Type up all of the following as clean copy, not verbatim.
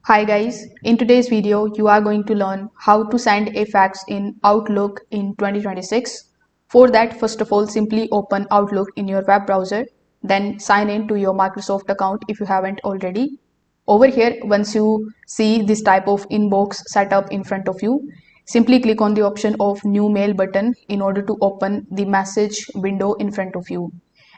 Hi guys, in today's video you are going to learn how to send a fax in Outlook in 2026. For that, first of all, simply open Outlook in your web browser, then sign in to your Microsoft account if you haven't already. Over here, once you see this type of inbox set up in front of you, simply click on the option of New Mail button in order to open the message window in front of you.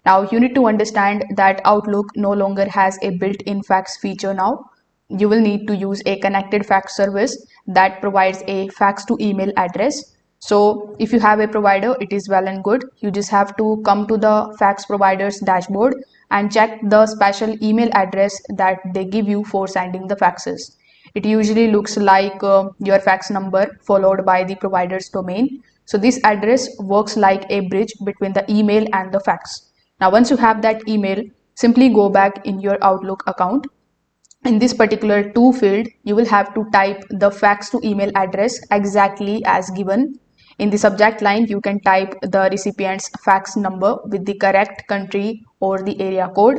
Now you need to understand that Outlook no longer has a built-in fax feature now. You will need to use a connected fax service that provides a fax to email address. So if you have a provider, it is well and good. You just have to come to the fax provider's dashboard and check the special email address that they give you for sending the faxes. It usually looks like your fax number followed by the provider's domain. So this address works like a bridge between the email and the fax. Now, once you have that email, simply go back in your Outlook account. In this particular to field, you will have to type the fax to email address exactly as given. In the subject line, you can type the recipient's fax number with the correct country or the area code.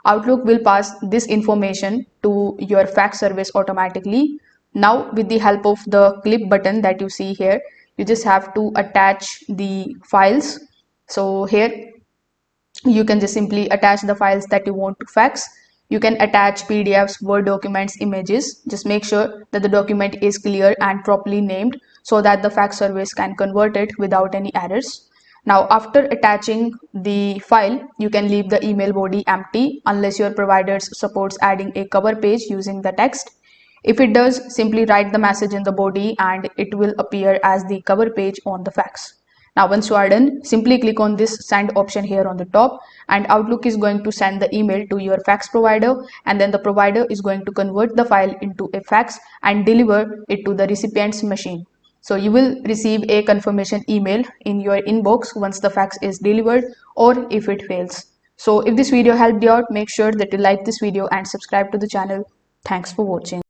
Outlook will pass this information to your fax service automatically. Now, with the help of the clip button that you see here, you just have to attach the files. So here you can just simply attach the files that you want to fax. You can attach PDFs, Word documents, images. Just make sure that the document is clear and properly named so that the fax service can convert it without any errors. Now, after attaching the file, you can leave the email body empty unless your provider supports adding a cover page using the text. If it does, simply write the message in the body and it will appear as the cover page on the fax. Now, once you are done, simply click on this send option here on the top, and Outlook is going to send the email to your fax provider, and then the provider is going to convert the file into a fax and deliver it to the recipient's machine. So you will receive a confirmation email in your inbox once the fax is delivered or if it fails. So if this video helped you out, make sure that you like this video and subscribe to the channel. Thanks for watching.